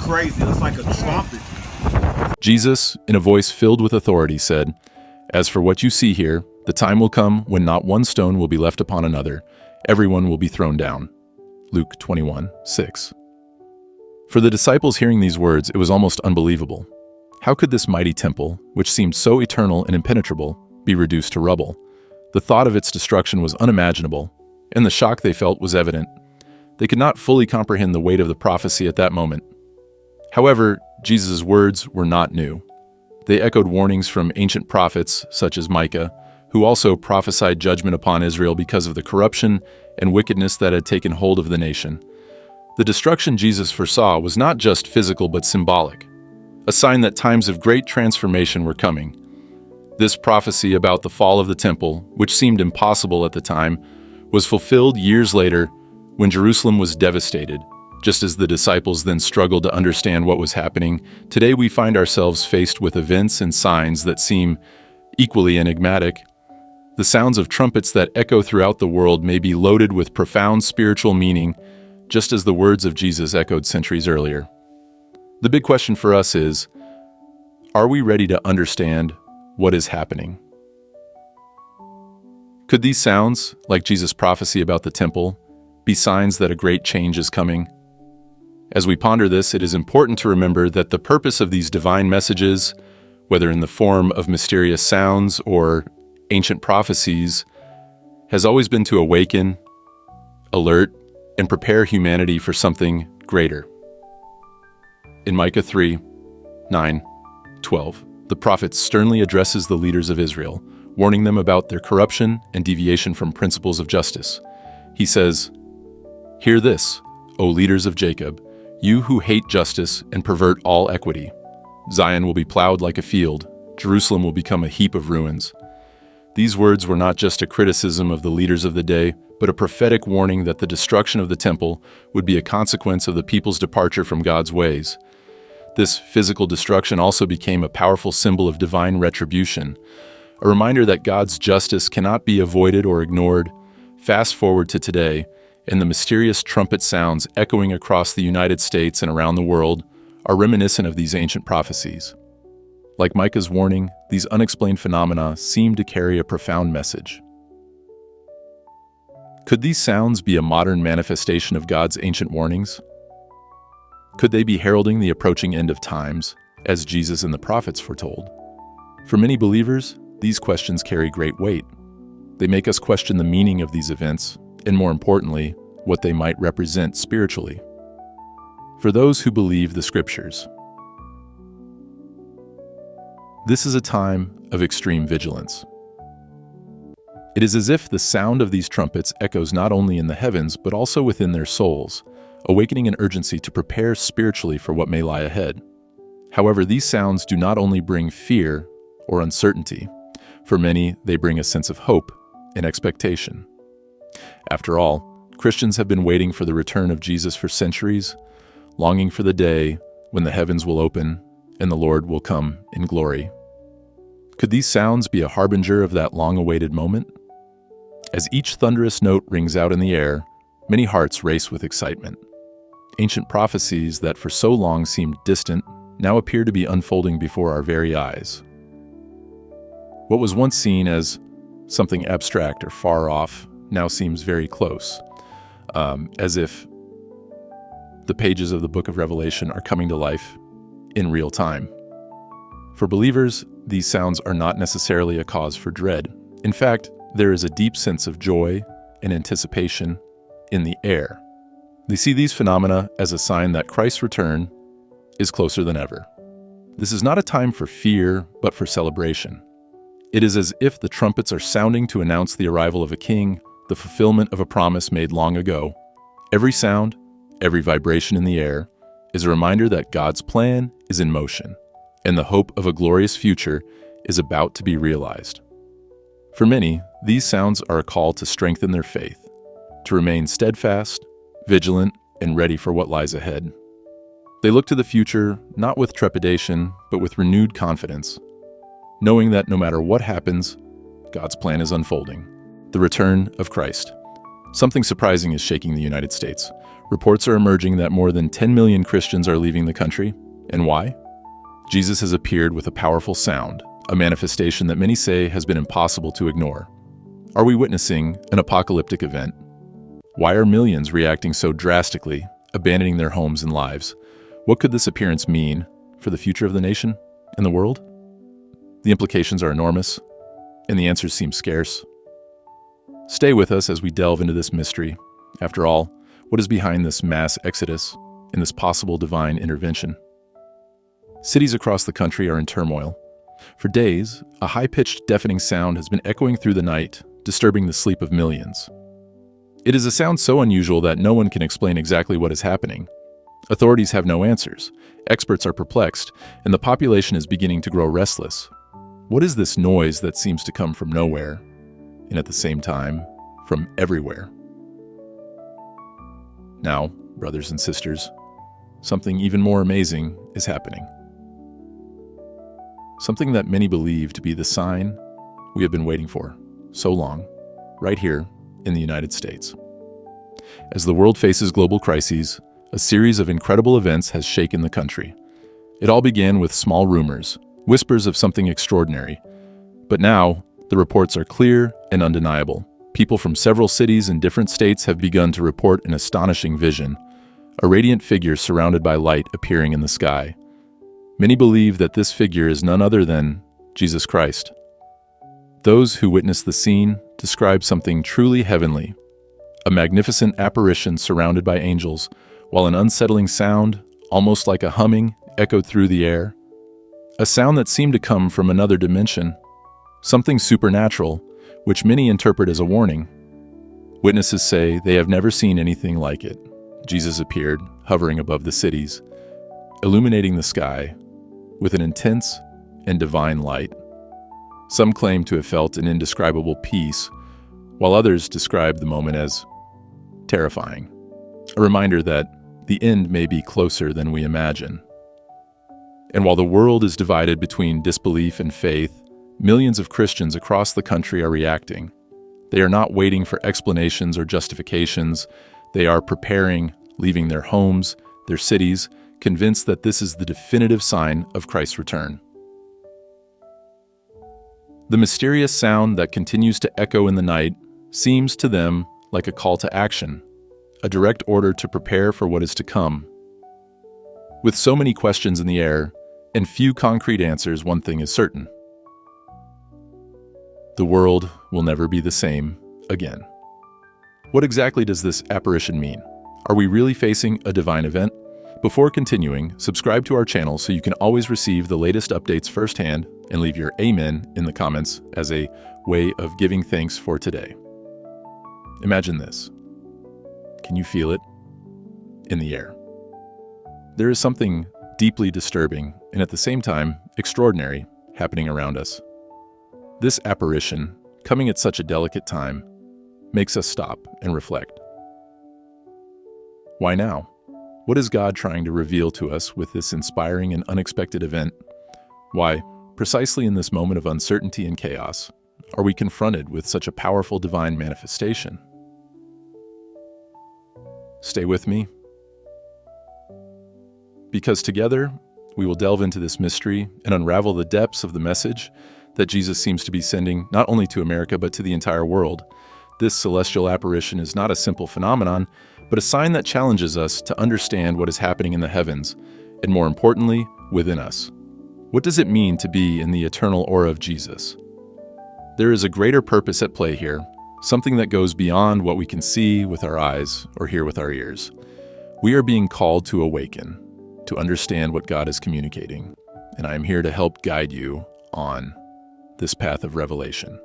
crazy. It's like a trumpet. Jesus, in a voice filled with authority, said, "As for what you see here, the time will come when not one stone will be left upon another. Everyone will be thrown down." Luke 21:6. For the disciples hearing these words, it was almost unbelievable. How could this mighty temple, which seemed so eternal and impenetrable, be reduced to rubble? The thought of its destruction was unimaginable, and the shock they felt was evident. They could not fully comprehend the weight of the prophecy at that moment. However, Jesus' words were not new. They echoed warnings from ancient prophets, such as Micah, who also prophesied judgment upon Israel because of the corruption and wickedness that had taken hold of the nation. The destruction Jesus foresaw was not just physical but symbolic, a sign that times of great transformation were coming. This prophecy about the fall of the temple, which seemed impossible at the time, was fulfilled years later when Jerusalem was devastated. Just as the disciples then struggled to understand what was happening, today we find ourselves faced with events and signs that seem equally enigmatic. The sounds of trumpets that echo throughout the world may be loaded with profound spiritual meaning, just as the words of Jesus echoed centuries earlier. The big question for us is, are we ready to understand what is happening? Could these sounds, like Jesus' prophecy about the temple, be signs that a great change is coming? As we ponder this, it is important to remember that the purpose of these divine messages, whether in the form of mysterious sounds or ancient prophecies, has always been to awaken, alert, and prepare humanity for something greater. In Micah 3:9-12, the prophet sternly addresses the leaders of Israel, warning them about their corruption and deviation from principles of justice. He says, "Hear this, O leaders of Jacob, you who hate justice and pervert all equity. Zion will be plowed like a field, Jerusalem will become a heap of ruins." These words were not just a criticism of the leaders of the day, but a prophetic warning that the destruction of the temple would be a consequence of the people's departure from God's ways. This physical destruction also became a powerful symbol of divine retribution, a reminder that God's justice cannot be avoided or ignored. Fast forward to today, and the mysterious trumpet sounds echoing across the United States and around the world are reminiscent of these ancient prophecies. Like Micah's warning, these unexplained phenomena seem to carry a profound message. Could these sounds be a modern manifestation of God's ancient warnings? Could they be heralding the approaching end of times, as Jesus and the prophets foretold? For many believers, these questions carry great weight. They make us question the meaning of these events, and more importantly, what they might represent spiritually. For those who believe the Scriptures, this is a time of extreme vigilance. It is as if the sound of these trumpets echoes not only in the heavens, but also within their souls, awakening an urgency to prepare spiritually for what may lie ahead. However, these sounds do not only bring fear or uncertainty. For many, they bring a sense of hope and expectation. After all, Christians have been waiting for the return of Jesus for centuries, longing for the day when the heavens will open and the Lord will come in glory. Could these sounds be a harbinger of that long-awaited moment? As each thunderous note rings out in the air, many hearts race with excitement. Ancient prophecies that for so long seemed distant now appear to be unfolding before our very eyes. What was once seen as something abstract or far off now seems very close, as if the pages of the book of Revelation are coming to life in real time. For believers, these sounds are not necessarily a cause for dread. In fact, there is a deep sense of joy and anticipation in the air. They see these phenomena as a sign that Christ's return is closer than ever. This is not a time for fear, but for celebration. It is as if the trumpets are sounding to announce the arrival of a king, the fulfillment of a promise made long ago. Every sound, every vibration in the air, is a reminder that God's plan is in motion, and the hope of a glorious future is about to be realized. For many, these sounds are a call to strengthen their faith, to remain steadfast, vigilant, and ready for what lies ahead. They look to the future not with trepidation, but with renewed confidence, knowing that no matter what happens, God's plan is unfolding. The return of Christ. Something surprising is shaking the United States. Reports are emerging that more than 10 million Christians are leaving the country. And why? Jesus has appeared with a powerful sound, a manifestation that many say has been impossible to ignore. Are we witnessing an apocalyptic event? Why are millions reacting so drastically, abandoning their homes and lives? What could this appearance mean for the future of the nation and the world? The implications are enormous, and the answers seem scarce. Stay with us as we delve into this mystery. After all, what is behind this mass exodus and this possible divine intervention? Cities across the country are in turmoil. For days, a high-pitched, deafening sound has been echoing through the night, disturbing the sleep of millions. It is a sound so unusual that no one can explain exactly what is happening. Authorities have no answers, experts are perplexed, and the population is beginning to grow restless. What is this noise that seems to come from nowhere, and at the same time, from everywhere? Now, brothers and sisters, something even more amazing is happening. Something that many believe to be the sign we have been waiting for so long, right here in the United States. As the world faces global crises, a series of incredible events has shaken the country. It all began with small rumors, whispers of something extraordinary. But now, the reports are clear and undeniable. People from several cities in different states have begun to report an astonishing vision, a radiant figure surrounded by light appearing in the sky. Many believe that this figure is none other than Jesus Christ. Those who witness the scene describe something truly heavenly, a magnificent apparition surrounded by angels, while an unsettling sound, almost like a humming, echoed through the air. A sound that seemed to come from another dimension, something supernatural, which many interpret as a warning. Witnesses say they have never seen anything like it. Jesus appeared, hovering above the cities, illuminating the sky with an intense and divine light. Some claim to have felt an indescribable peace, while others describe the moment as terrifying, a reminder that the end may be closer than we imagine. And while the world is divided between disbelief and faith, millions of Christians across the country are reacting. They are not waiting for explanations or justifications. They are preparing, leaving their homes, their cities, convinced that this is the definitive sign of Christ's return. The mysterious sound that continues to echo in the night seems to them like a call to action, a direct order to prepare for what is to come. With so many questions in the air and few concrete answers, one thing is certain: the world will never be the same again. What exactly does this apparition mean? Are we really facing a divine event? Before continuing, subscribe to our channel so you can always receive the latest updates firsthand, and leave your amen in the comments as a way of giving thanks for today. Imagine this. Can you feel it in the air? There is something deeply disturbing and at the same time extraordinary happening around us. This apparition, coming at such a delicate time, makes us stop and reflect. Why now? What is God trying to reveal to us with this inspiring and unexpected event? Why, precisely in this moment of uncertainty and chaos, are we confronted with such a powerful divine manifestation? Stay with me, because together we will delve into this mystery and unravel the depths of the message that Jesus seems to be sending not only to America but to the entire world. This celestial apparition is not a simple phenomenon, but a sign that challenges us to understand what is happening in the heavens, and more importantly, within us. What does it mean to be in the eternal aura of Jesus? There is a greater purpose at play here, something that goes beyond what we can see with our eyes or hear with our ears. We are being called to awaken, to understand what God is communicating, and I am here to help guide you on this path of revelation.